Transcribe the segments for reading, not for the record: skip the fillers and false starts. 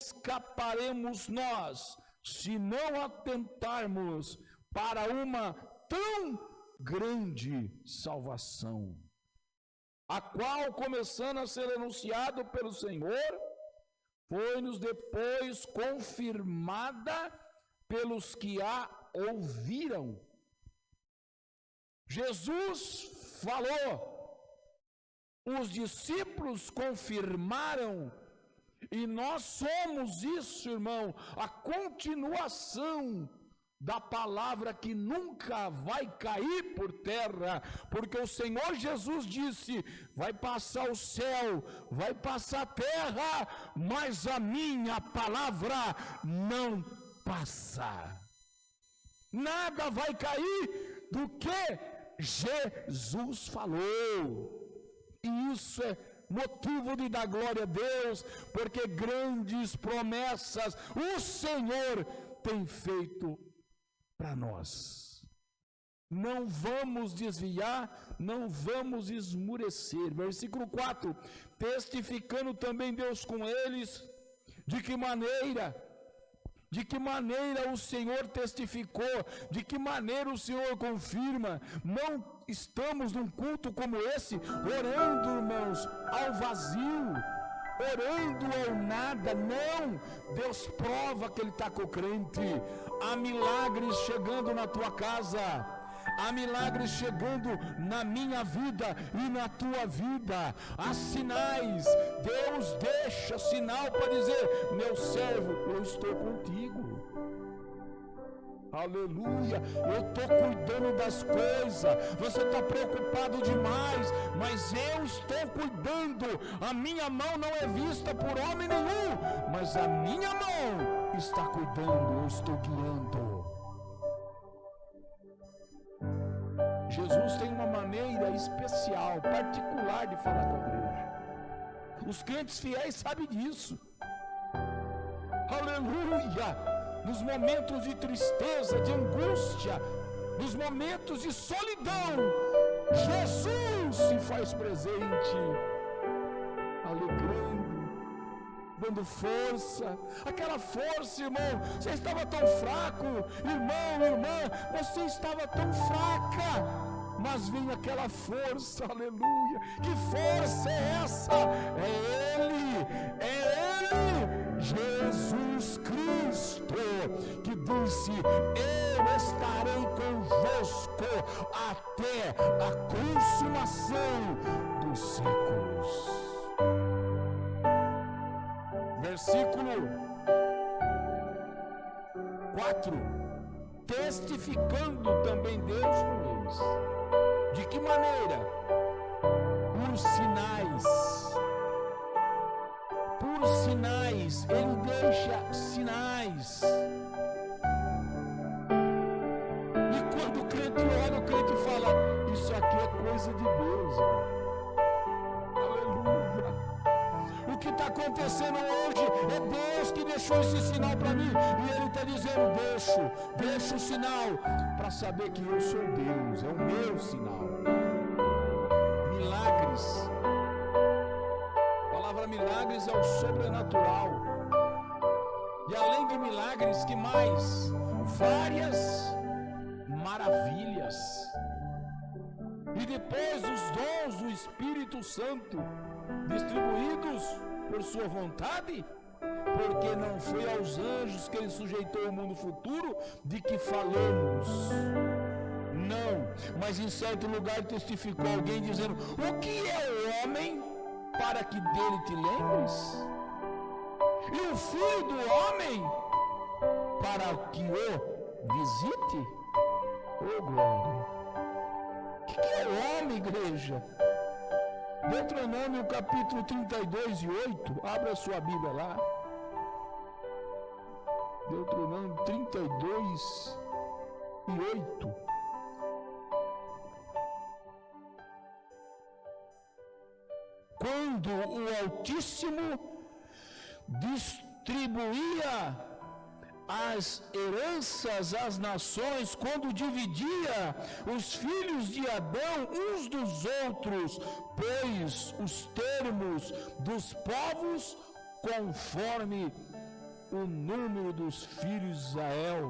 escaparemos nós se não atentarmos para uma tão grande salvação, a qual, começando a ser anunciado pelo Senhor, foi-nos depois confirmada pelos que a ouviram. Jesus falou, os discípulos confirmaram, e nós somos isso, irmão, a continuação da palavra que nunca vai cair por terra, porque o Senhor Jesus disse, vai passar o céu, vai passar a terra, mas a minha palavra não passa. Nada vai cair do que Jesus falou, e isso é motivo de dar glória a Deus, porque grandes promessas o Senhor tem feito para nós. Não vamos desviar, não vamos esmurecer. Versículo 4, testificando também Deus com eles, de que maneira o Senhor testificou, de que maneira o Senhor confirma. Não estamos num culto como esse, orando, irmãos, ao vazio, orando ao nada. Não, Deus prova que Ele está com o crente. Há milagres chegando na tua casa, há milagres chegando na minha vida e na tua vida, há sinais. Deus deixa sinal para dizer, meu servo, eu estou contigo. Aleluia, eu estou cuidando das coisas, você está preocupado demais, mas eu estou cuidando. A minha mão não é vista por homem nenhum, mas a minha mão está cuidando, eu estou guiando. Jesus tem uma maneira especial, particular de falar com a igreja. Os crentes fiéis sabem disso. Aleluia! Nos momentos de tristeza, de angústia, nos momentos de solidão, Jesus se faz presente, alegrando, dando força. Aquela força, irmão, você estava tão fraco, irmão, irmã, você estava tão fraca, mas vem aquela força, aleluia. Que força é essa? É Ele, Jesus Cristo, que disse, eu estarei convosco até a consumação dos séculos. Versículo 4, testificando também Deus com eles. De que maneira? Por sinais. Por sinais, Ele deixa sinais. E quando o crente olha, o crente fala, isso aqui é coisa de Deus. Aleluia. O que está acontecendo hoje é Deus que deixou esse sinal para mim. E Ele está dizendo, deixa o sinal para saber que eu sou Deus, é o meu sinal. Milagres. A palavra milagres é o sobrenatural. E além de milagres, que mais? Várias maravilhas. E depois os dons do Espírito Santo, distribuídos por sua vontade, porque não foi aos anjos que Ele sujeitou o mundo futuro de que falamos. Não, mas em certo lugar testificou alguém dizendo, o que é o homem para que dele te lembres? E o filho do homem para que o visite? Oh glória! O que é o homem, igreja? Deuteronômio capítulo 32 e 8, abra sua Bíblia lá. Deuteronômio 32 e 8. Quando o Altíssimo distribuía as heranças às nações, quando dividia os filhos de Adão uns dos outros, pôs os termos dos povos conforme o número dos filhos de Israel,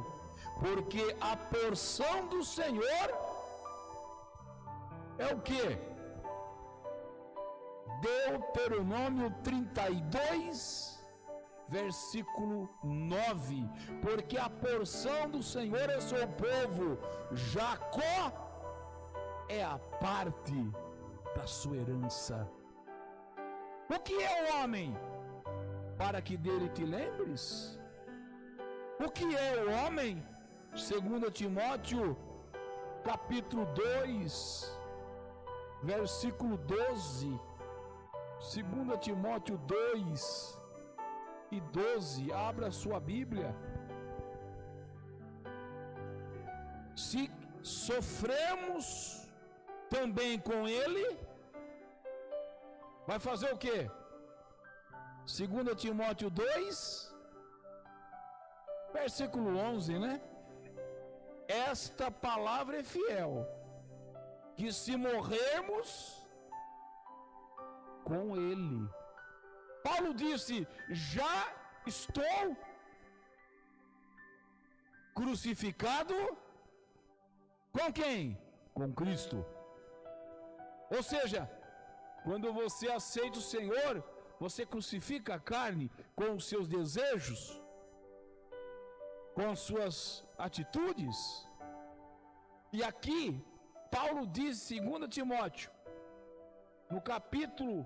porque a porção do Senhor é o quê? Deuteronômio 32, versículo 9, porque a porção do Senhor é seu povo, Jacó é a parte da sua herança. O que é o homem? Para que dele te lembres? O que é o homem? 2 Timóteo, capítulo 2, versículo 12. 2 Timóteo 2 e 12, abra sua Bíblia. Se sofremos também com ele, vai fazer o quê? 2 Timóteo 2, versículo 11, né? Esta palavra é fiel, que se morrermos com ele. Paulo disse: já estou crucificado com quem? Com Cristo. Ou seja, quando você aceita o Senhor, você crucifica a carne com os seus desejos, com suas atitudes. E aqui, Paulo diz em 2 Timóteo, no capítulo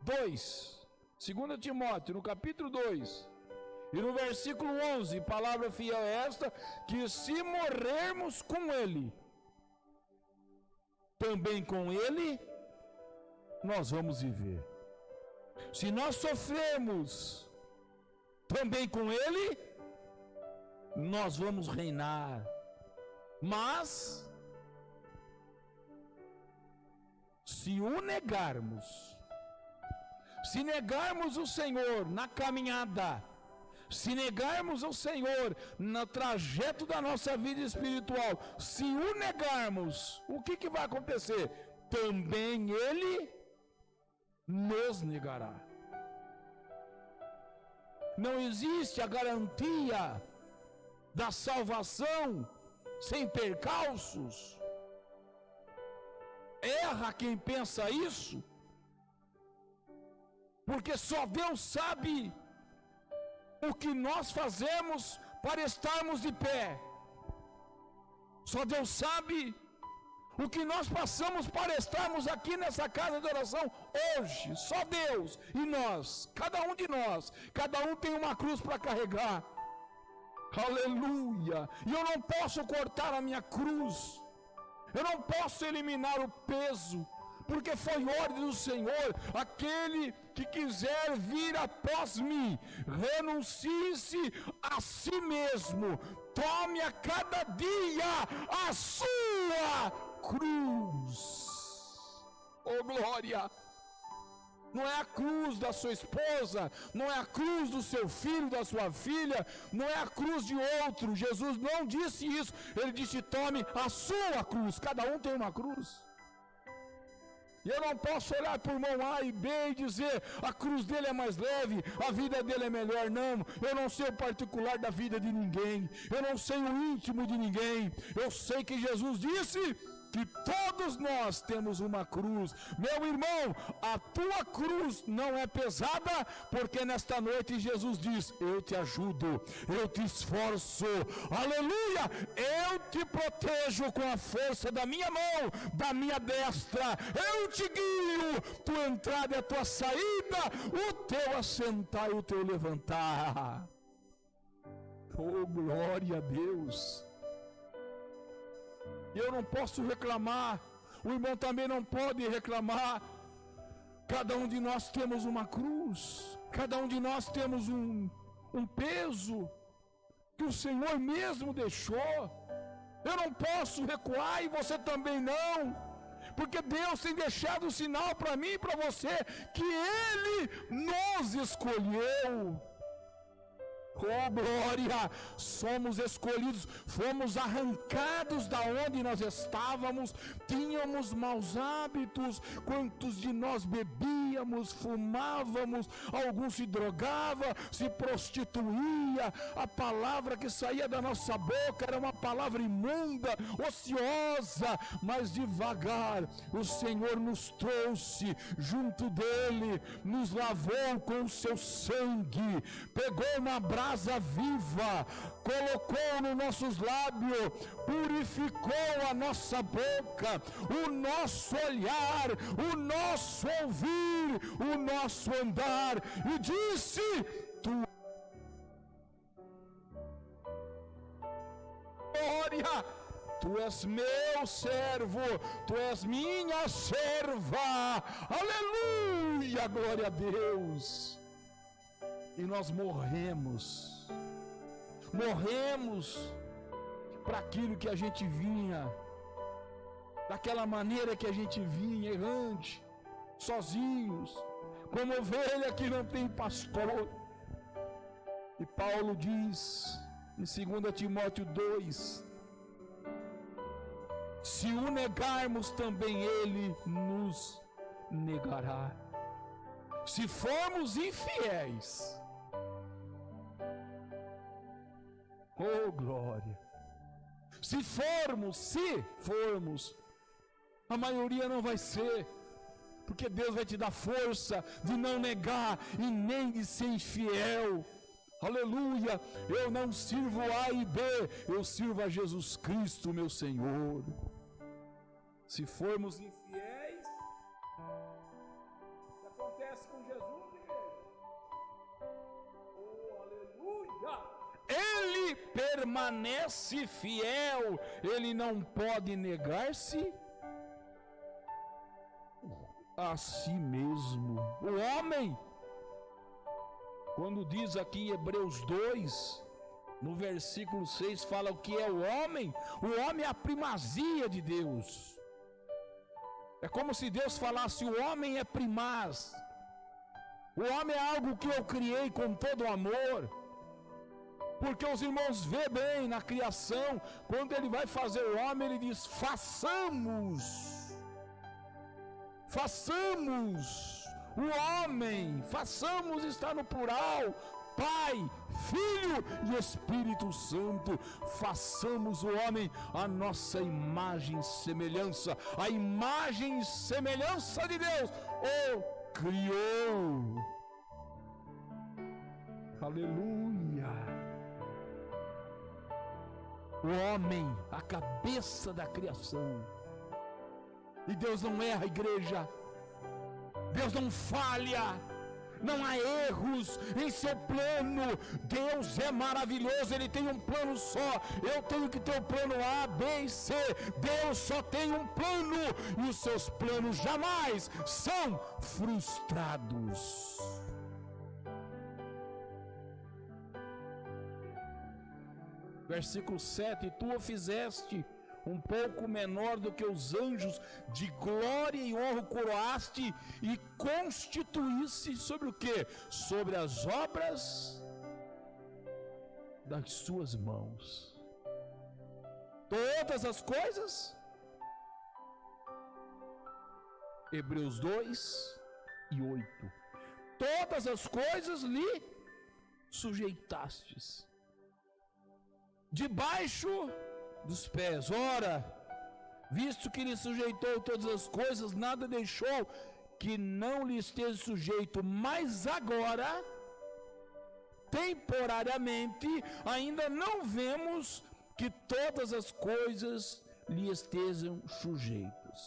2, 2 Timóteo, no capítulo 2, e no versículo 11, palavra fiel é esta, que se morrermos com ele, também com ele nós vamos viver. Se nós sofremos também com ele, nós vamos reinar. Mas se o negarmos, se negarmos o Senhor na caminhada, se negarmos o Senhor no trajeto da nossa vida espiritual, se o negarmos, o que vai acontecer? Também ele nos negará. Não existe a garantia da salvação sem percalços. Erra quem pensa isso, porque só Deus sabe o que nós fazemos para estarmos de pé. Só Deus sabe o que nós passamos para estarmos aqui nessa casa de oração hoje. Só Deus e nós, cada um de nós, cada um tem uma cruz para carregar. Aleluia! E eu não posso cortar a minha cruz, eu não posso eliminar o peso, porque foi ordem do Senhor: aquele que quiser vir após mim, renuncie-se a si mesmo, tome a cada dia a sua cruz. Oh glória! Não é a cruz da sua esposa, não é a cruz do seu filho, da sua filha, não é a cruz de outro. Jesus não disse isso, ele disse: tome a sua cruz. Cada um tem uma cruz. E eu não posso olhar para o irmão A e B e dizer: a cruz dele é mais leve, a vida dele é melhor. Não, eu não sei o particular da vida de ninguém, eu não sei o íntimo de ninguém. Eu sei que Jesus disse que todos nós temos uma cruz. Meu irmão, a tua cruz não é pesada, porque nesta noite Jesus diz: eu te ajudo, eu te esforço, aleluia, eu te protejo com a força da minha mão, da minha destra, eu te guio, tua entrada e a tua saída, o teu assentar e o teu levantar. Oh, glória a Deus! Eu não posso reclamar, o irmão também não pode reclamar. Cada um de nós temos uma cruz, cada um de nós temos um peso que o Senhor mesmo deixou. Eu não posso recuar e você também não, porque Deus tem deixado um sinal para mim e para você, que Ele nos escolheu. Oh glória, somos escolhidos, fomos arrancados da onde nós estávamos, tínhamos maus hábitos, quantos de nós bebiam, bebíamos, fumávamos, alguns se drogavam, se prostituía. A palavra que saía da nossa boca era uma palavra imunda, ociosa, mas devagar o Senhor nos trouxe junto dele, nos lavou com o seu sangue, pegou uma brasa viva, colocou nos nossos lábios, purificou a nossa boca, o nosso olhar, o nosso ouvir, o nosso andar, e disse: glória, tu és meu servo, tu és minha serva, aleluia, glória a Deus. E nós morremos para aquilo que a gente vinha, daquela maneira que a gente vinha, errante, sozinhos, como ovelha que não tem pastor. E Paulo diz em 2 Timóteo 2, se o negarmos, também ele nos negará. Se formos infiéis, oh glória, se formos, a maioria não vai ser, porque Deus vai te dar força de não negar e nem de ser infiel. Aleluia, eu não sirvo A e B, eu sirvo a Jesus Cristo, meu Senhor. Se formos infiéis, o que acontece com Jesus, igreja? Oh, aleluia! Ele permanece fiel, ele não pode negar-se a si mesmo. O homem, quando diz aqui em Hebreus 2, no versículo 6, fala o que é o homem é a primazia de Deus. É como se Deus falasse: o homem é primaz, o homem é algo que eu criei com todo amor. Porque os irmãos vê bem na criação, quando ele vai fazer o homem, ele diz: façamos o homem, façamos está no plural, Pai, Filho e Espírito Santo, façamos o homem a nossa imagem e semelhança, a imagem e semelhança de Deus o criou. Aleluia. O homem, a cabeça da criação. E Deus não erra, igreja. Deus não falha. Não há erros em seu plano. Deus é maravilhoso, Ele tem um plano só. Eu tenho que ter o plano A, B e C. Deus só tem um plano, e os seus planos jamais são frustrados. Versículo 7: tu o fizeste um pouco menor do que os anjos, de glória e honra o coroaste e constituísse sobre o quê? Sobre as obras das suas mãos. Todas as coisas, Hebreus 2:8, todas as coisas lhe sujeitastes debaixo dos pés. Ora, visto que lhe sujeitou todas as coisas, nada deixou que não lhe esteja sujeito, mas agora, temporariamente, ainda não vemos que todas as coisas lhe estejam sujeitas.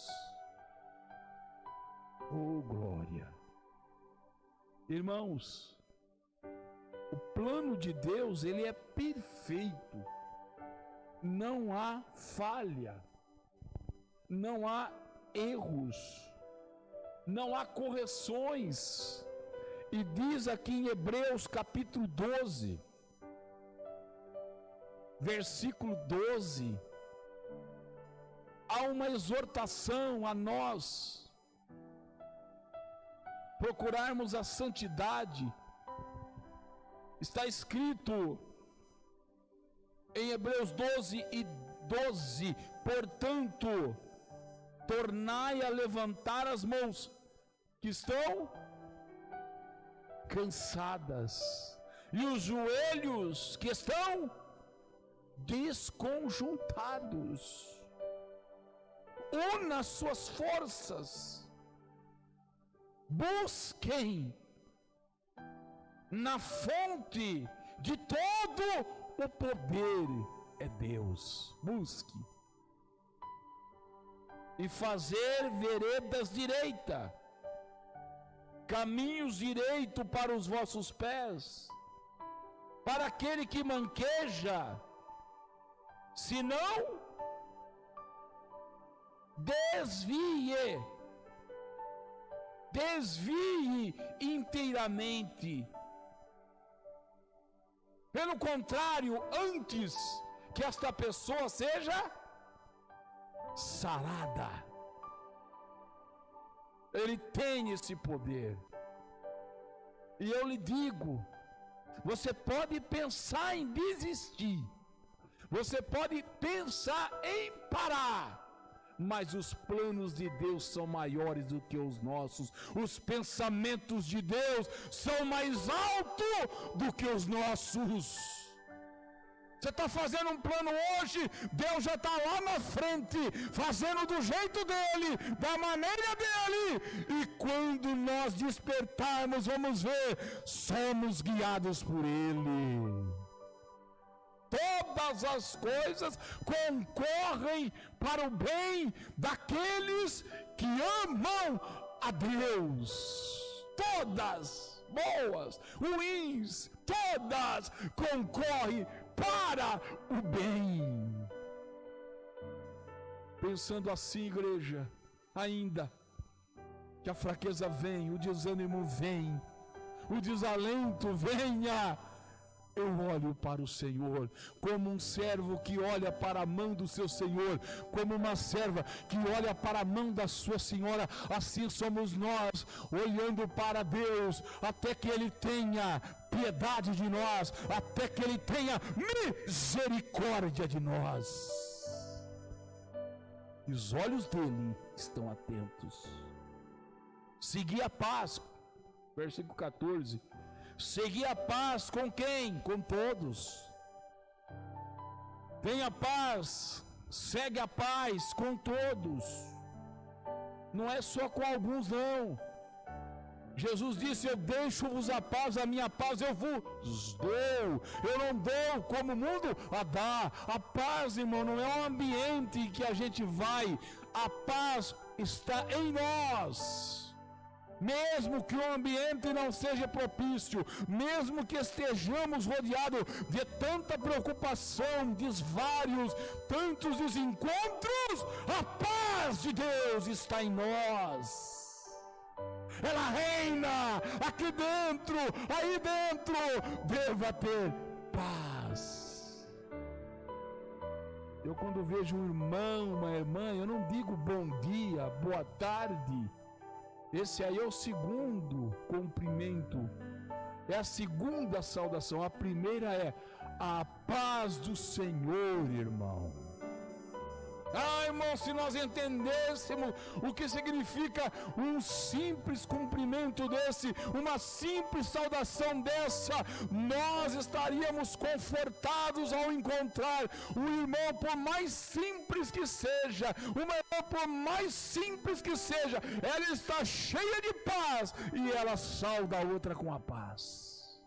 Oh, glória! Irmãos, o plano de Deus, ele é perfeito. Não há falha, não há erros, não há correções. E diz aqui em Hebreus capítulo 12, versículo 12, há uma exortação a nós procurarmos a santidade. Está escrito em Hebreus 12:12, portanto, tornai a levantar as mãos, que estão cansadas, e os joelhos que estão desconjuntados. Una suas forças, busquem na fonte de todo o poder, é Deus. Busque e fazer veredas direitas, caminhos direitos para os vossos pés, para aquele que manqueja, senão desvie inteiramente. Pelo contrário, antes que esta pessoa seja sarada. Ele tem esse poder. E eu lhe digo, você pode pensar em desistir, você pode pensar em parar, mas os planos de Deus são maiores do que os nossos. Os pensamentos de Deus são mais altos do que os nossos. Você está fazendo um plano hoje, Deus já está lá na frente, fazendo do jeito dele, da maneira dele. E quando nós despertarmos, vamos ver, somos guiados por ele. Todas as coisas concorrem para o bem daqueles que amam a Deus. Todas, boas, ruins, todas concorrem para o bem. Pensando assim, igreja, ainda que a fraqueza vem, o desânimo vem, o desalento venha, eu olho para o Senhor, como um servo que olha para a mão do seu Senhor, como uma serva que olha para a mão da sua senhora. Assim somos nós, olhando para Deus, até que Ele tenha piedade de nós, até que Ele tenha misericórdia de nós. E os olhos dele estão atentos. Segui a paz, versículo 14. Segui a paz com quem? Com todos. Tenha paz, segue a paz com todos. Não é só com alguns, não. Jesus disse: eu deixo-vos a paz, a minha paz eu vos dou. Eu não dou como o mundo a dá. A paz, irmão, não é um ambiente que a gente vai. A paz está em nós. Mesmo que o ambiente não seja propício, mesmo que estejamos rodeados de tanta preocupação, desvários, tantos desencontros, a paz de Deus está em nós. Ela reina aqui dentro, aí dentro, deva ter paz. Eu quando vejo um irmão, uma irmã, eu não digo bom dia, boa tarde. Esse aí é o segundo cumprimento, é a segunda saudação. A primeira é a paz do Senhor, irmão. Irmão, se nós entendêssemos o que significa um simples cumprimento desse, uma simples saudação dessa, nós estaríamos confortados ao encontrar o irmão, por mais simples que seja, uma irmã, por mais simples que seja, ela está cheia de paz e ela sauda a outra com a paz.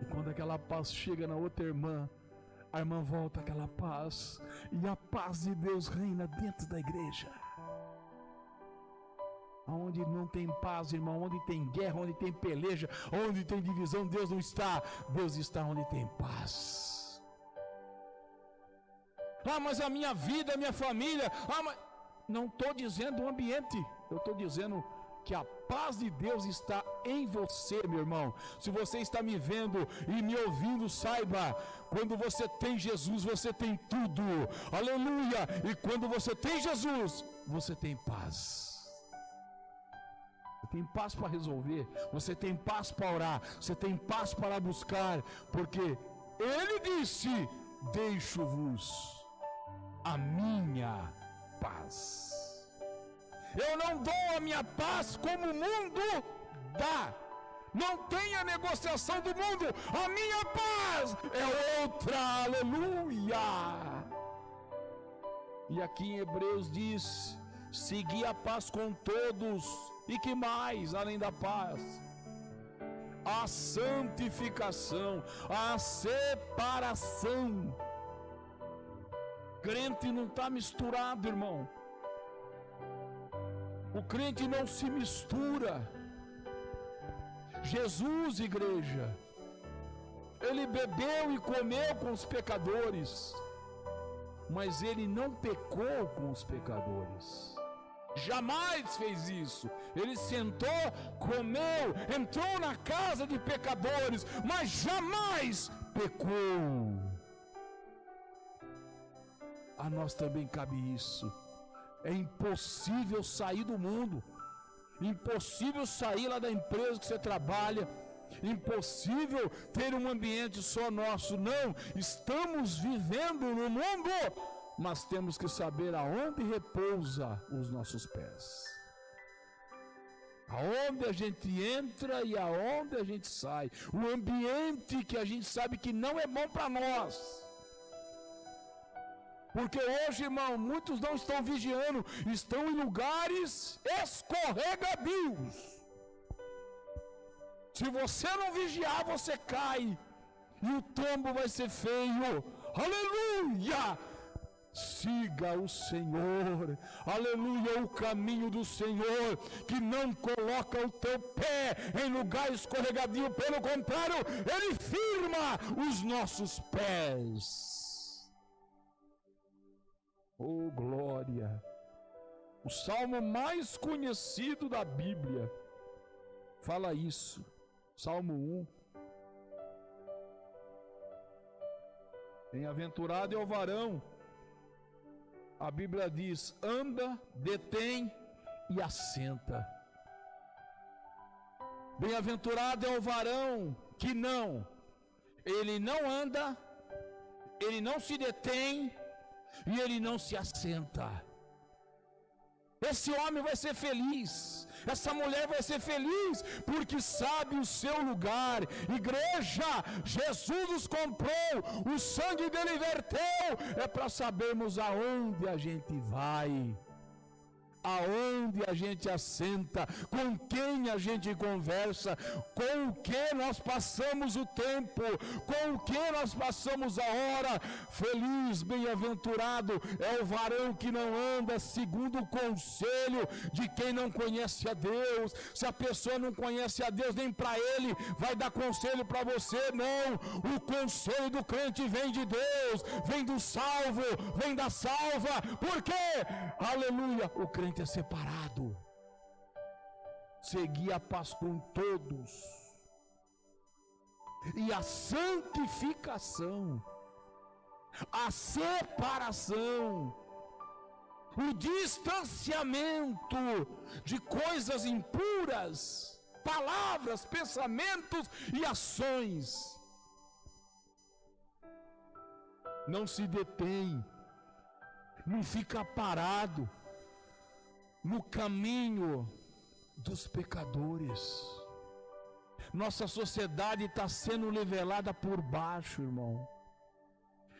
E quando aquela paz chega na outra irmã, a irmã volta aquela paz, e a paz de Deus reina dentro da igreja. Onde não tem paz, irmão, onde tem guerra, onde tem peleja, onde tem divisão, Deus não está. Deus está onde tem paz. Mas a minha vida, a minha família, mas... não estou dizendo o ambiente, eu estou dizendo que a paz de Deus está em você, meu irmão. Se você está me vendo e me ouvindo, saiba, quando você tem Jesus, você tem tudo, aleluia, e quando você tem Jesus, você tem paz. Você tem paz para resolver, você tem paz para orar, você tem paz para buscar, porque Ele disse: deixo-vos a minha paz. Eu não dou a minha paz como o mundo dá. Não tenha negociação do mundo. A minha paz é outra. Aleluia. E aqui em Hebreus diz: segui a paz com todos. E que mais além da paz? A santificação, a separação. Crente não está misturado, irmão. O crente não se mistura. Jesus, igreja, ele bebeu e comeu com os pecadores, mas ele não pecou com os pecadores. Jamais fez isso. Ele sentou, comeu, entrou na casa de pecadores, mas jamais pecou. A nós também cabe isso. É impossível sair do mundo, impossível sair lá da empresa que você trabalha, impossível ter um ambiente só nosso. Não, estamos vivendo no mundo, mas temos que saber aonde repousa os nossos pés, aonde a gente entra e aonde a gente sai, o ambiente que a gente sabe que não é bom para nós. Porque hoje, irmão, muitos não estão vigiando, estão em lugares escorregadios. Se você não vigiar, você cai, e o tombo vai ser feio. Aleluia! Siga o Senhor, aleluia, o caminho do Senhor, que não coloca o teu pé em lugar escorregadio, pelo contrário, Ele firma os nossos pés. Oh, glória! O salmo mais conhecido da Bíblia fala isso, Salmo 1. Bem-aventurado é o varão, a Bíblia diz, anda, detém e assenta. Bem-aventurado é o varão que ele não anda, ele não se detém e ele não se assenta. Esse homem vai ser feliz, essa mulher vai ser feliz, porque sabe o seu lugar. Igreja, Jesus nos comprou, o sangue dele verteu, é para sabermos aonde a gente vai, aonde a gente assenta, com quem a gente conversa, com o que nós passamos o tempo, com o que nós passamos a hora. Feliz, bem-aventurado é o varão que não anda segundo o conselho de quem não conhece a Deus. Se a pessoa não conhece a Deus, nem para ele vai dar conselho para você, não. O conselho do crente vem de Deus, vem do salvo, vem da salva. Por quê? Aleluia, o crente é separado. Segui a paz com todos e a santificação, a separação, o distanciamento de coisas impuras, palavras, pensamentos e ações. Não se detém, não fica parado no caminho dos pecadores. Nossa sociedade está sendo nivelada por baixo, irmão.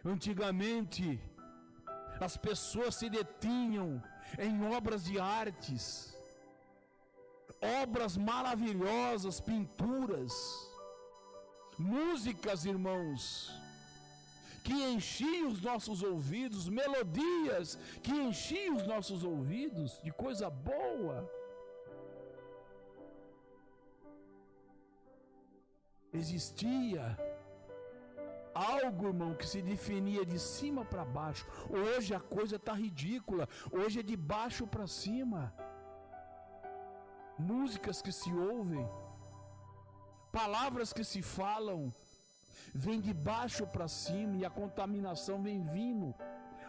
Antigamente, as pessoas se detinham em obras de artes, obras maravilhosas, pinturas, músicas, irmãos, que enchiam os nossos ouvidos, melodias que enchiam os nossos ouvidos de coisa boa. Existia algo, irmão, que se definia de cima para baixo. Hoje a coisa está ridícula, hoje é de baixo para cima. Músicas que se ouvem, palavras que se falam, vem de baixo para cima e a contaminação vem vindo.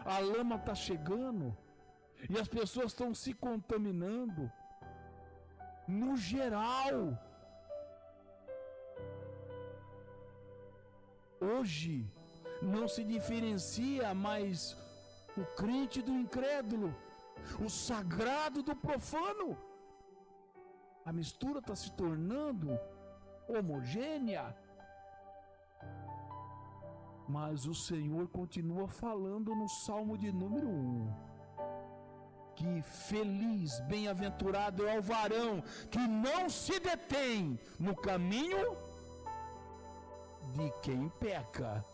A lama está chegando e as pessoas estão se contaminando. No geral, hoje não se diferencia mais o crente do incrédulo. o sagrado do profano. A mistura está se tornando homogênea. Mas o Senhor continua falando no Salmo de número 1, que feliz, bem-aventurado é o varão que não se detém no caminho de quem peca,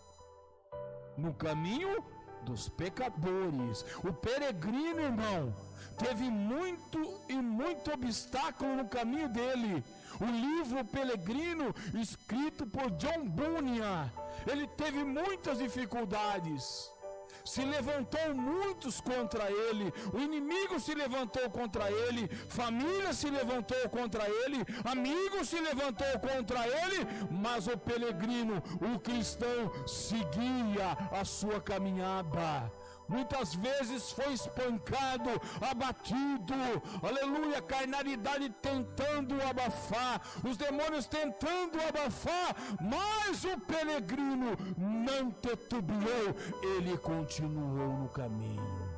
no caminho dos pecadores. O peregrino, irmão, teve muito obstáculo no caminho dele. O livro Peregrino, escrito por John Bunyan, ele teve muitas dificuldades. Se levantou muitos contra ele, o inimigo se levantou contra ele, família se levantou contra ele, amigos se levantou contra ele, mas o peregrino, o cristão, seguia a sua caminhada. Muitas vezes foi espancado, abatido, aleluia, carnalidade tentando abafar, os demônios tentando abafar, mas o peregrino não titubeou, ele continuou no caminho.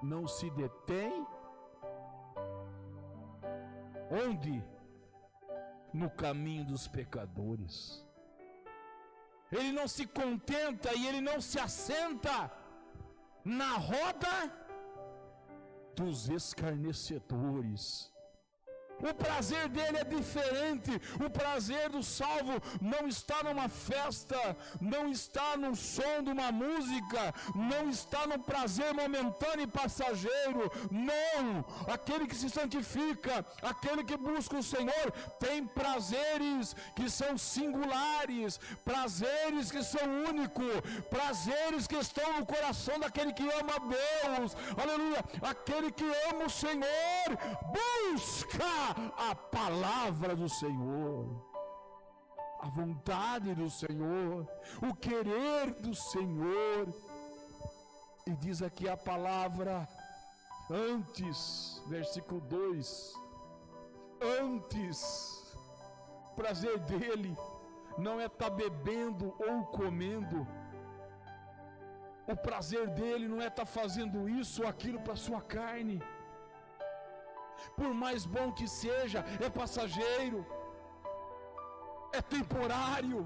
Não se detém. Onde? No caminho dos pecadores. Ele não se contenta e ele não se assenta na roda dos escarnecedores. O prazer dele é diferente. O prazer do salvo não está numa festa, não está no som de uma música, não está no prazer momentâneo e passageiro. Não! Aquele que se santifica, aquele que busca o Senhor, tem prazeres que são singulares, prazeres que são únicos, prazeres que estão no coração daquele que ama a Deus. Aleluia! Aquele que ama o Senhor busca a palavra do Senhor, a vontade do Senhor, o querer do Senhor. E diz aqui a palavra antes, versículo 2, antes, o prazer dele não é estar bebendo ou comendo, o prazer dele não é estar fazendo isso ou aquilo para a sua carne. Por mais bom que seja, é passageiro, é temporário.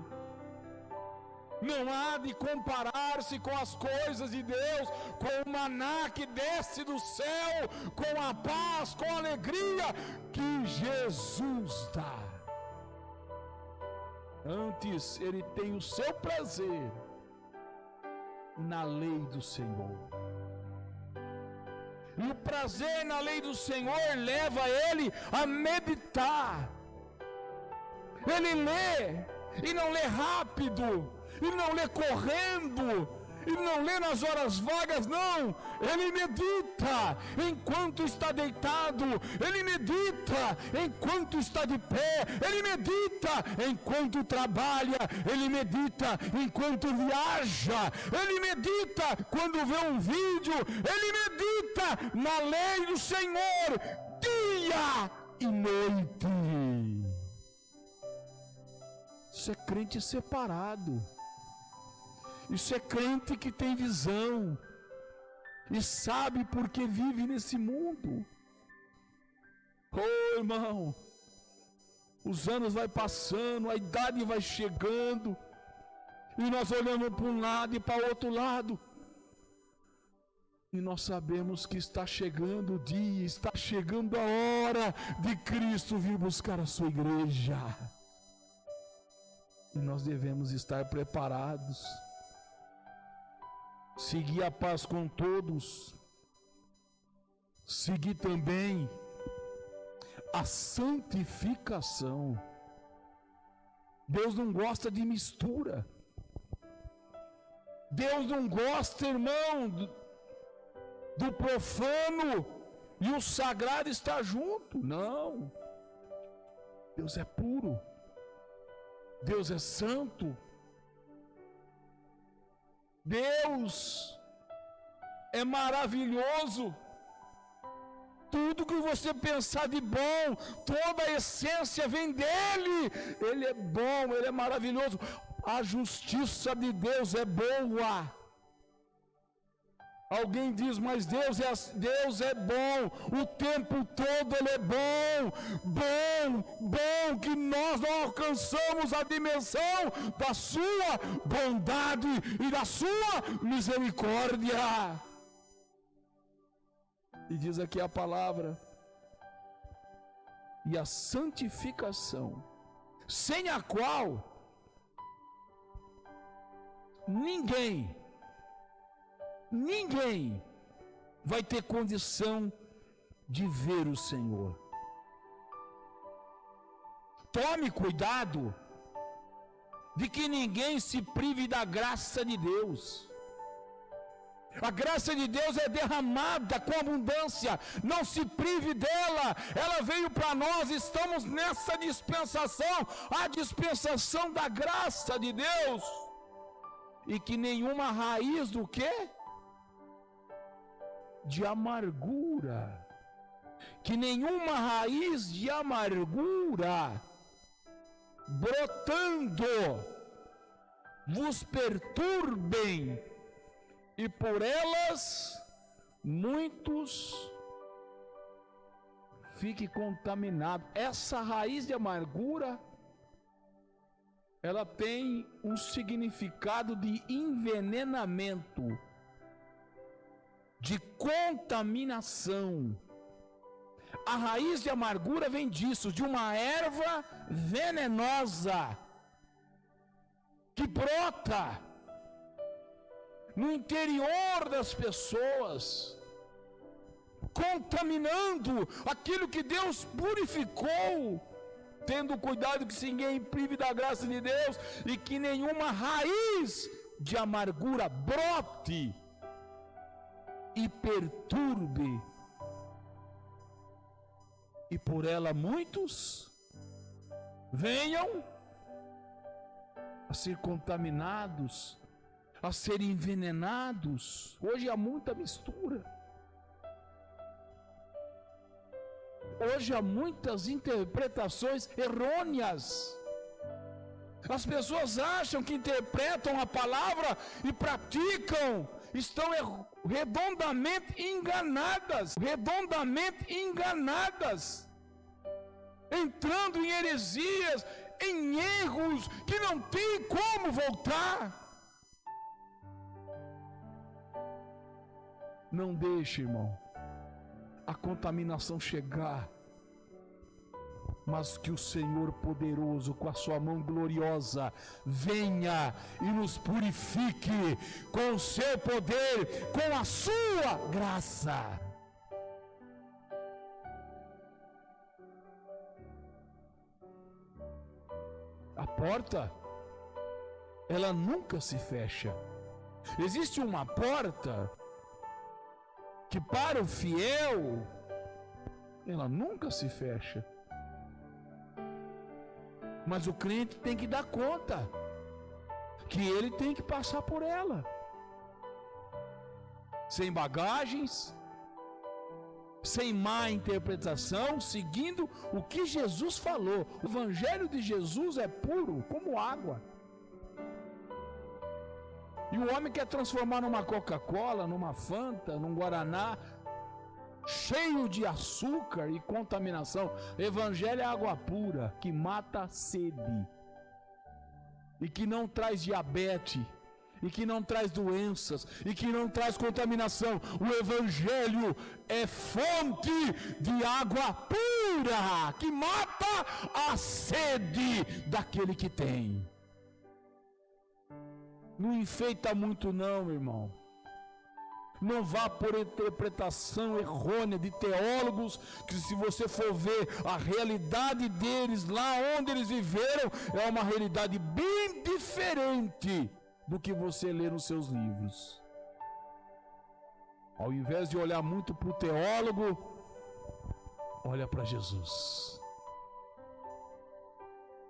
Não há de comparar-se com as coisas de Deus, com o maná que desce do céu, com a paz, com a alegria que Jesus dá. Antes, ele tem o seu prazer na lei do Senhor. E o prazer na lei do Senhor leva ele a meditar. Ele lê, e não lê rápido, e não lê correndo, e não lê nas horas vagas, não. Ele medita enquanto está deitado, ele medita enquanto está de pé, ele medita enquanto trabalha, ele medita enquanto viaja, ele medita quando vê um vídeo, ele medita na lei do Senhor, dia e noite. Isso é crente separado. Isso é crente que tem visão e sabe por que vive nesse mundo. Oh, irmão, os anos vai passando, a idade vai chegando, e nós olhamos para um lado e para o outro lado, e nós sabemos que está chegando o dia, está chegando a hora de Cristo vir buscar a sua igreja, e nós devemos estar preparados. Seguir a paz com todos, seguir também a santificação. Deus não gosta de mistura. Deus não gosta, irmão, do profano e o sagrado estar junto. Não. Deus é puro. Deus é santo. Deus é maravilhoso. Tudo que você pensar de bom, toda a essência vem dele. Ele é bom, ele é maravilhoso. A justiça de Deus é boa. Alguém diz, mas Deus é bom, o tempo todo Ele é bom, que nós não alcançamos a dimensão da sua bondade e da sua misericórdia. E diz aqui a palavra, e a santificação, sem a qual ninguém vai ter condição de ver o Senhor. Tome cuidado de que ninguém se prive da graça de Deus. A graça de Deus é derramada com abundância, não se prive dela, ela veio para nós, estamos nessa dispensação, a dispensação da graça de Deus, e que nenhuma raiz do quê? De amargura, que nenhuma raiz de amargura brotando vos perturbem, e por elas muitos fiquem contaminados. Essa raiz de amargura, ela tem um significado de envenenamento, de contaminação. A raiz de amargura vem disso, de uma erva venenosa que brota no interior das pessoas, contaminando aquilo que Deus purificou, tendo cuidado que ninguém prive da graça de Deus e que nenhuma raiz de amargura brote e perturbe, e por ela muitos venham a ser contaminados, a serem envenenados. Hoje há muita mistura, hoje há muitas interpretações errôneas. As pessoas acham que interpretam a palavra e praticam, estão redondamente enganadas, entrando em heresias, em erros que não tem como voltar. Não deixe, irmão, a contaminação chegar, mas que o Senhor poderoso, com a sua mão gloriosa, venha e nos purifique com o seu poder, com a sua graça. A porta, ela nunca se fecha. Existe uma porta que para o fiel, ela nunca se fecha. Mas o crente tem que dar conta que ele tem que passar por ela, sem bagagens, sem má interpretação, seguindo o que Jesus falou. O evangelho de Jesus é puro como água. E o homem quer transformar numa Coca-Cola, numa Fanta, num Guaraná, cheio de açúcar e contaminação. Evangelho é água pura, que mata a sede, e que não traz diabetes, e que não traz doenças, e que não traz contaminação. O Evangelho é fonte de água pura, que mata a sede daquele que tem. Não enfeita muito não, meu irmão. Não vá por interpretação errônea de teólogos, que se você for ver a realidade deles, lá onde eles viveram, é uma realidade bem diferente do que você lê nos seus livros. Ao invés de olhar muito para o teólogo, olha para Jesus.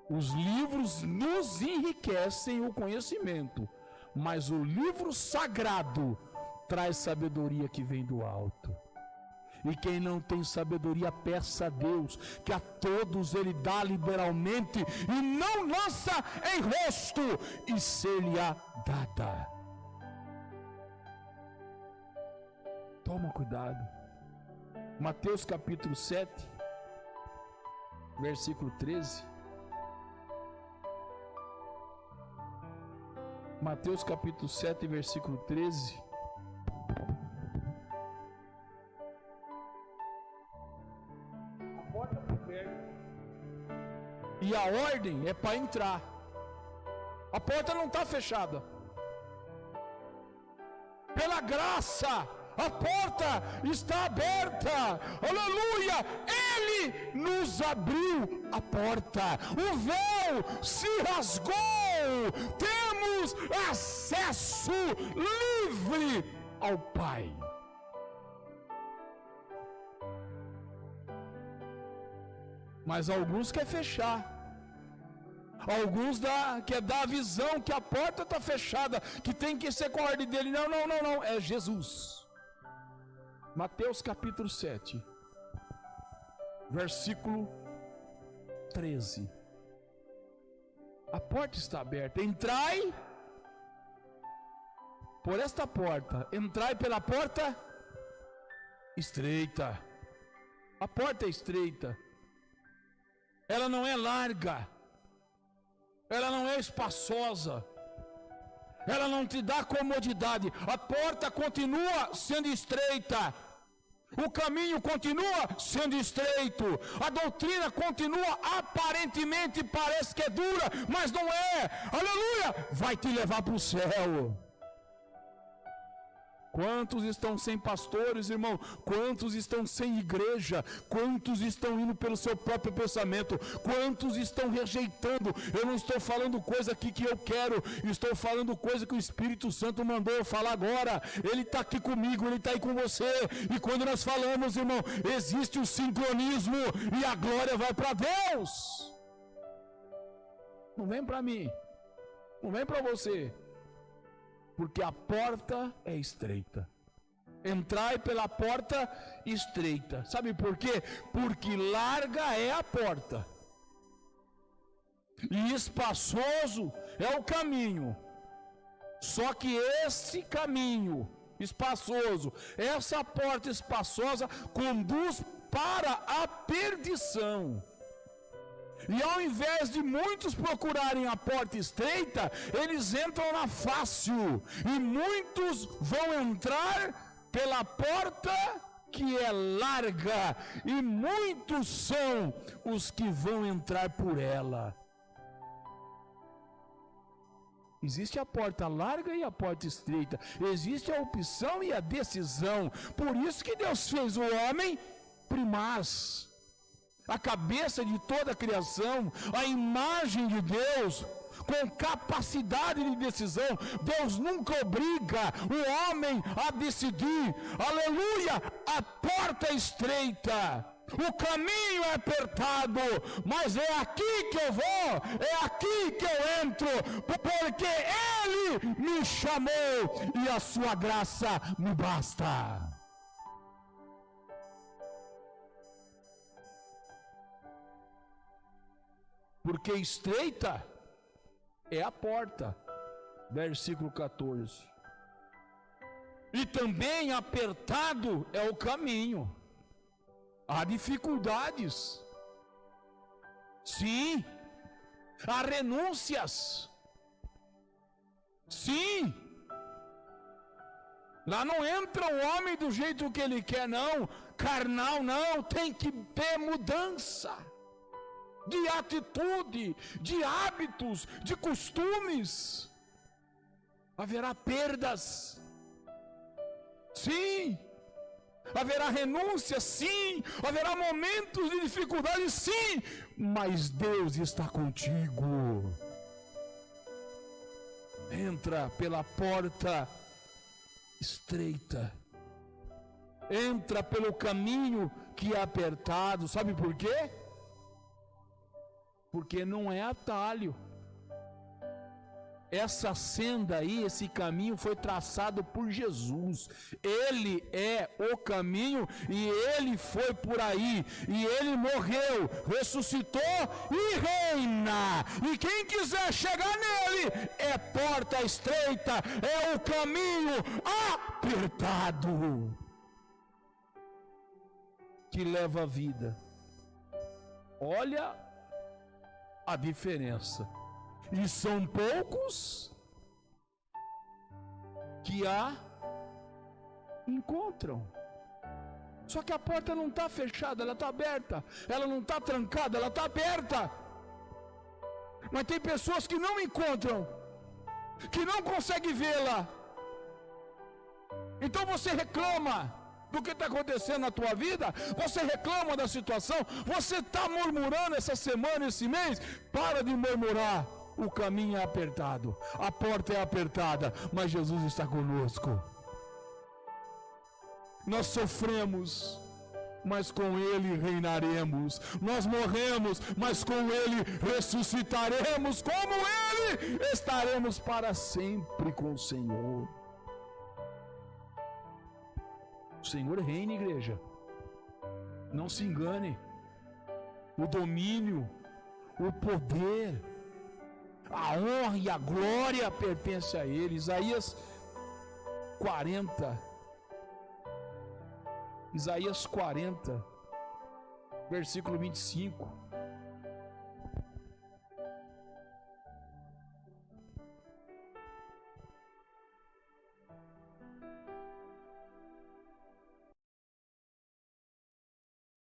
Os livros nos enriquecem o conhecimento, mas o livro sagrado traz sabedoria que vem do alto. E quem não tem sabedoria, peça a Deus, que a todos Ele dá liberalmente, e não lança em rosto, e ser-lhe-á dada. Toma cuidado. Mateus capítulo 7, versículo 13. Mateus capítulo 7, versículo 13. A porta está aberta. E a ordem é para entrar. A porta não está fechada. Pela graça, a porta está aberta. Aleluia! Ele nos abriu a porta. O véu se rasgou. Temos acesso livre ao Pai. Mas alguns querem fechar. Alguns quer dar a visão que a porta está fechada, que tem que ser com a ordem dele. Não. É Jesus. Mateus capítulo 7, versículo 13. A porta está aberta. Entrai por esta porta. Entrai pela porta estreita. A porta é estreita. Ela não é larga. Ela não é espaçosa. Ela não te dá comodidade. A porta continua sendo estreita. O caminho continua sendo estreito. A doutrina continua, aparentemente parece que é dura, mas não é. Aleluia! Vai te levar para o céu. Quantos estão sem pastores, irmão? Quantos estão sem igreja? Quantos estão indo pelo seu próprio pensamento? Quantos estão rejeitando? Eu não estou falando coisa aqui que eu quero, estou falando coisa que o Espírito Santo mandou eu falar agora. Ele está aqui comigo, ele está aí com você. E quando nós falamos, irmão, existe o sincronismo e a glória vai para Deus. Não vem para mim, não vem para você. Porque a porta é estreita. Entrai pela porta estreita. Sabe por quê? Porque larga é a porta. E espaçoso é o caminho. Só que esse caminho espaçoso, essa porta espaçosa, conduz para a perdição. E ao invés de muitos procurarem a porta estreita, eles entram na fácil. E muitos vão entrar pela porta que é larga. E muitos são os que vão entrar por ela. Existe a porta larga e a porta estreita. Existe a opção e a decisão. Por isso que Deus fez o homem primaz, a cabeça de toda a criação, a imagem de Deus, com capacidade de decisão. Deus nunca obriga o homem a decidir. Aleluia! A porta é estreita, o caminho é apertado, mas é aqui que eu vou, é aqui que eu entro, porque Ele me chamou e a sua graça me basta. Porque estreita é a porta, versículo 14. E também apertado é o caminho. Há dificuldades. Sim. Há renúncias. Sim. Lá não entra o homem do jeito que ele quer, não. Carnal, não. Tem que ter mudança de atitude, de hábitos, de costumes. Haverá perdas. Sim. Haverá renúncia, sim. Haverá momentos de dificuldade, sim. Mas Deus está contigo. Entra pela porta estreita. Entra pelo caminho que é apertado. Sabe por quê? Porque não é atalho. Essa senda aí, esse caminho foi traçado por Jesus. Ele é o caminho e Ele foi por aí. E Ele morreu, ressuscitou e reina. E quem quiser chegar nele, é porta estreita, é o caminho apertado. que leva a vida. Olha a diferença. E são poucos que a encontram. Só que a porta não está fechada, ela está aberta. Ela não está trancada, ela está aberta. Mas tem pessoas que não encontram, que não conseguem vê-la. Então você reclama do que está acontecendo na tua vida, você reclama da situação, você está murmurando essa semana, esse mês. Para de murmurar. O caminho é apertado, a porta é apertada, mas Jesus está conosco. Nós sofremos, mas com Ele reinaremos. Nós morremos, mas com Ele ressuscitaremos. Como Ele, estaremos para sempre com o Senhor. O Senhor reina, igreja. Não se engane. O domínio, o poder, a honra e a glória pertence a Ele. Isaías 40, versículo 25.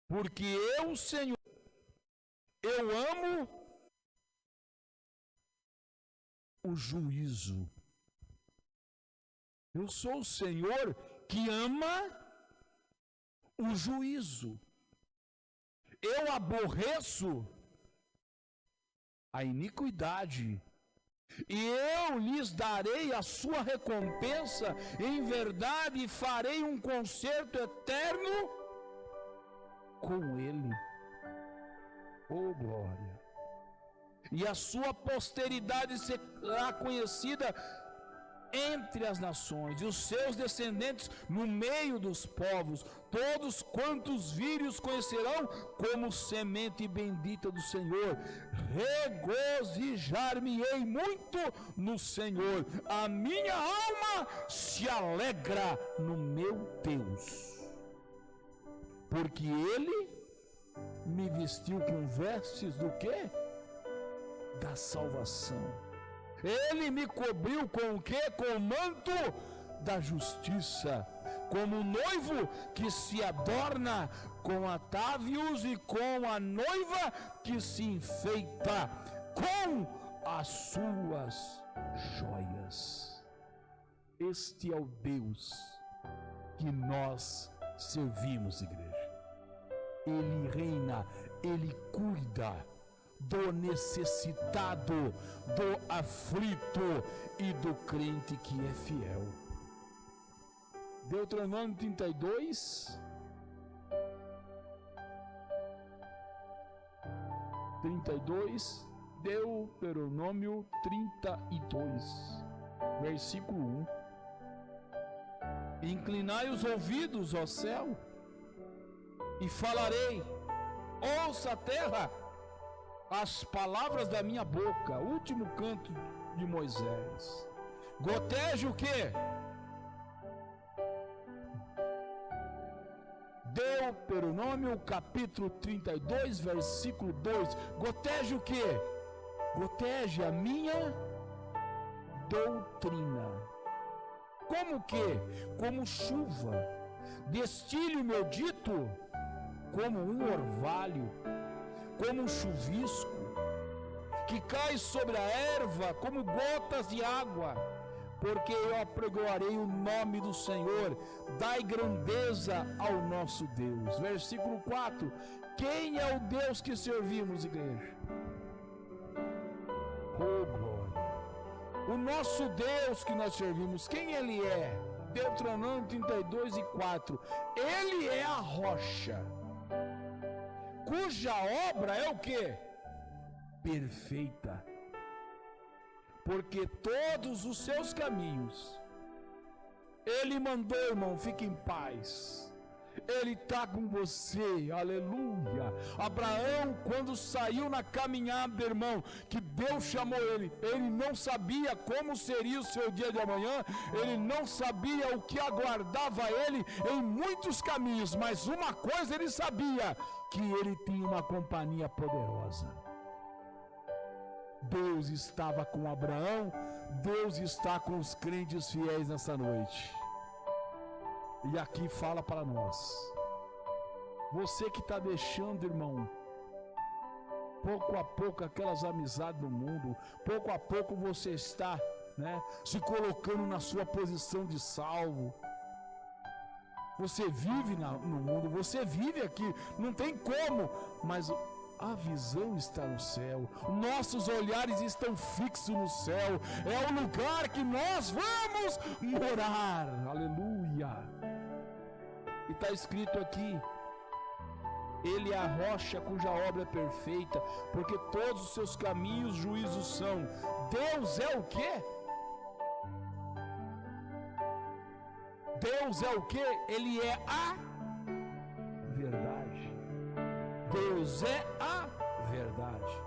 Porque eu, Senhor, eu amo o juízo. Eu sou o Senhor que ama o juízo. Eu aborreço a iniquidade, e eu lhes darei a sua recompensa em verdade, e farei um concerto eterno com ele. Oh glória! E a sua posteridade será conhecida entre as nações, e os seus descendentes no meio dos povos. Todos quantos virem os conhecerão como semente bendita do Senhor. Regozijar-me-ei muito no Senhor, a minha alma se alegra no meu Deus, porque Ele me vestiu com vestes do quê? Da salvação. Ele me cobriu com o quê? Com o manto da justiça, como o noivo que se adorna com atávios, e com a noiva que se enfeita com as suas joias. Este é o Deus que nós servimos, igreja. Ele reina, Ele cuida do necessitado, do aflito e do crente que é fiel. Deuteronômio 32, 32, Deuteronômio 32, versículo 1. Inclinai os ouvidos, ó céu, e falarei, ouça a terra as palavras da minha boca. Último canto de Moisés. Goteja o quê? Deuteronômio capítulo 32, versículo 2. Goteja o quê? Goteja a minha doutrina. Como que? Como chuva. Destile o meu dito como um orvalho, como um chuvisco, que cai sobre a erva como gotas de água. Porque eu apregoarei o nome do Senhor, dai grandeza ao nosso Deus. Versículo 4. Quem é o Deus que servimos, igreja? Oh glória! O nosso Deus que nós servimos, quem Ele é? Deuteronômio 32 e 4. Ele é a rocha, cuja obra é o quê? Perfeita. Porque todos os seus caminhos Ele mandou, irmão, fique em paz. Ele está com você, aleluia. Abraão, quando saiu na caminhada, irmão, que Deus chamou ele não sabia como seria o seu dia de amanhã, ele não sabia o que aguardava ele em muitos caminhos, mas uma coisa ele sabia, que ele tinha uma companhia poderosa. Deus estava com Abraão, Deus está com os crentes fiéis nessa noite. E aqui fala para nós, você que está deixando, irmão, pouco a pouco aquelas amizades do mundo, pouco a pouco você está, se colocando na sua posição de salvo. Você vive no mundo, você vive aqui, não tem como, mas a visão está no céu, nossos olhares estão fixos no céu, é o lugar que nós vamos morar, aleluia. E está escrito aqui, ele é a rocha cuja obra é perfeita, porque todos os seus caminhos juízos são. Deus é o quê? Deus é o quê? Ele é a verdade. Deus é a verdade.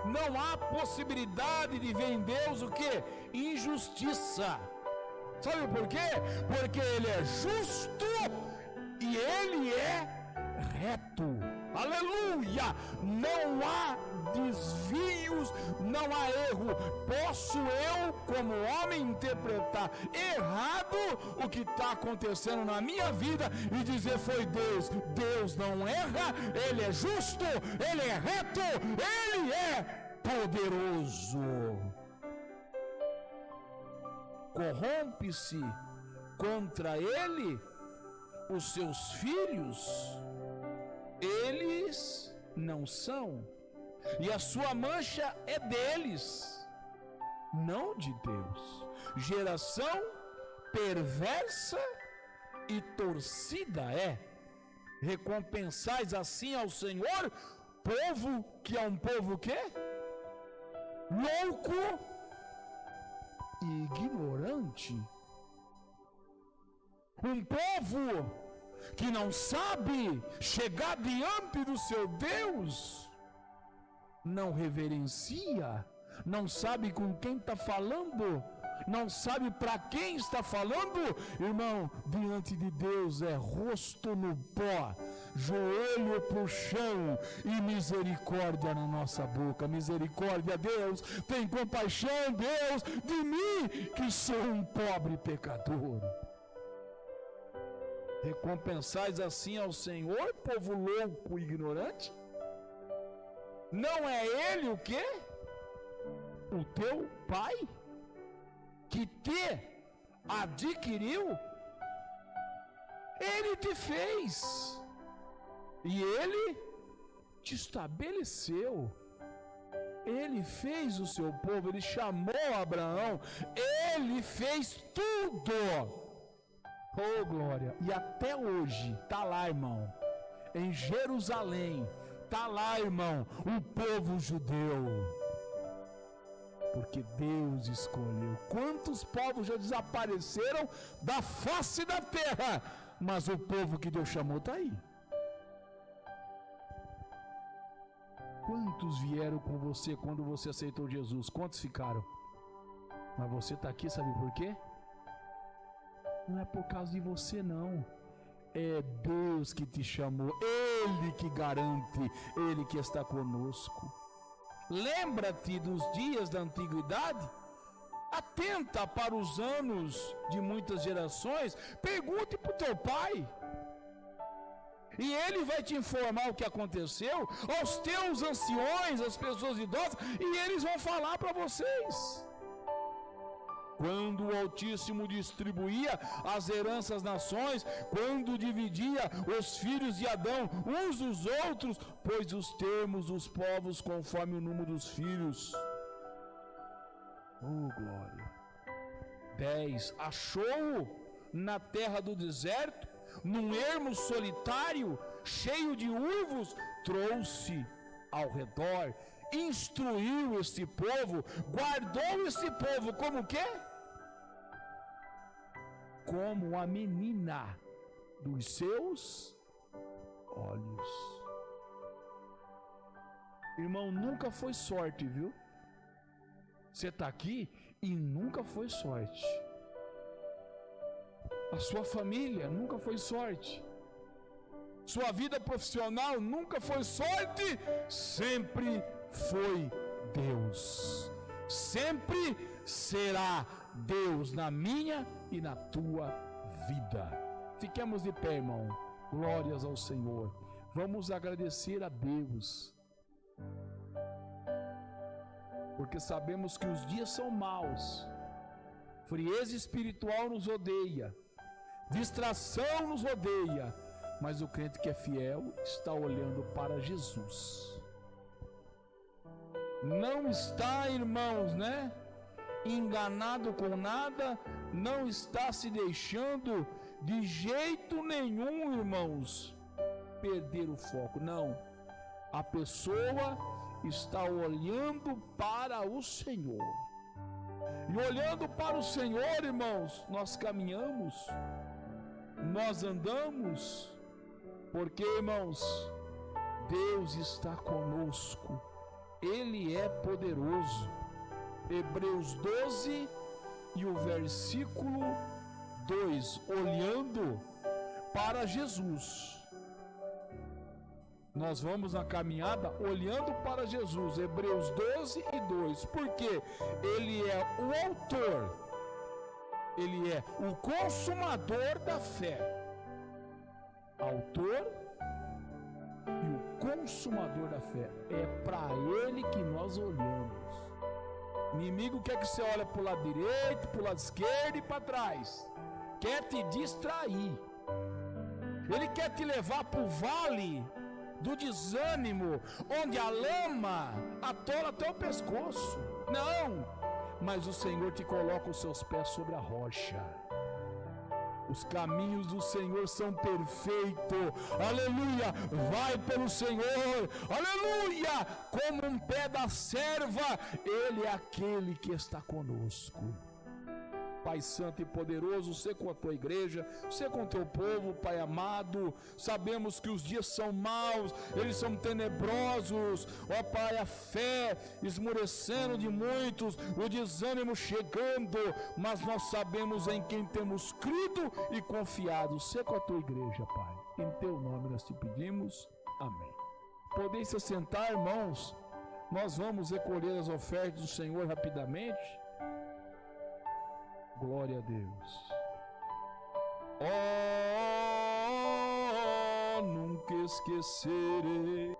Não há possibilidade de ver em Deus o quê? Injustiça. Sabe por quê? Porque Ele é justo e Ele é reto. Aleluia! Não há desvios, não há erro. Posso eu, como homem, interpretar errado o que está acontecendo na minha vida e dizer foi Deus. Deus não erra, Ele é justo, Ele é reto, Ele é poderoso. Corrompe-se contra Ele os seus filhos, eles não são, e a sua mancha é deles, não de Deus. Geração perversa e torcida é. Recompensais assim ao Senhor, povo que é um povo que louco e ignorante. Um povo que não sabe chegar diante do seu Deus, não reverencia, não sabe com quem está falando, não sabe para quem está falando. Irmão, diante de Deus é rosto no pó, joelho para o chão e misericórdia na nossa boca. Misericórdia, Deus, tem compaixão, Deus, de mim que sou um pobre pecador. Recompensais assim ao Senhor, povo louco e ignorante? Não é Ele o quê? O teu Pai? Que te adquiriu? Ele te fez. E Ele te estabeleceu. Ele fez o seu povo, Ele chamou Abraão. Ele fez tudo. Oh, glória! E até hoje, está lá, irmão, em Jerusalém, está lá, irmão, o povo judeu, porque Deus escolheu. Quantos povos já desapareceram da face da terra, mas o povo que Deus chamou está aí. Quantos vieram com você quando você aceitou Jesus? Quantos ficaram? Mas você está aqui, sabe por quê? Não é por causa de você, não. É Deus que te chamou, Ele que garante, Ele que está conosco. Lembra-te dos dias da antiguidade? Atenta para os anos de muitas gerações. Pergunte para o teu pai. E ele vai te informar o que aconteceu aos teus anciões, às pessoas idosas, e eles vão falar para vocês. Quando o Altíssimo distribuía as heranças às nações, quando dividia os filhos de Adão uns dos outros, pôs os termos dos povos conforme o número dos filhos. Oh, glória! 10. Achou-o na terra do deserto, num ermo solitário, cheio de uivos, trouxe ao redor, instruiu este povo, guardou este povo como quê? Como a menina dos seus olhos. Irmão, nunca foi sorte, viu? Você está aqui e nunca foi sorte. A sua família nunca foi sorte. Sua vida profissional nunca foi sorte, sempre foi Deus. Sempre será Deus na minha e na tua vida. Fiquemos de pé, irmão. Glórias ao Senhor. Vamos agradecer a Deus, porque sabemos que os dias são maus. Frieza espiritual nos rodeia, distração nos rodeia, mas o crente que é fiel está olhando para Jesus. Não está, irmãos, enganado com nada, não está se deixando de jeito nenhum, irmãos, perder o foco. Não, a pessoa está olhando para o Senhor. E olhando para o Senhor, irmãos, nós caminhamos, nós andamos, porque, irmãos, Deus está conosco, Ele é poderoso. Hebreus 12 e o versículo 2, olhando para Jesus. Nós vamos na caminhada olhando para Jesus, Hebreus 12 e 2, porque Ele é o autor, Ele é o consumador da fé, autor e o consumador da fé. É para Ele que nós olhamos. O inimigo quer que você olhe para o lado direito, para o lado esquerdo e para trás, quer te distrair, ele quer te levar para o vale do desânimo, onde a lama atola até o pescoço. Não, mas o Senhor te coloca os seus pés sobre a rocha. Os caminhos do Senhor são perfeitos, aleluia, vai pelo Senhor, aleluia, como um pé da serva, Ele é aquele que está conosco. Pai santo e poderoso, você com a tua igreja, você com o teu povo, Pai amado, sabemos que os dias são maus, eles são tenebrosos, ó Pai, a fé esmorecendo de muitos, o desânimo chegando, mas nós sabemos em quem temos crido e confiado. Você com a tua igreja, Pai, em teu nome nós te pedimos, amém. Podem se sentar, irmãos, nós vamos recolher as ofertas do Senhor rapidamente. Glória a Deus. Oh, nunca esquecerei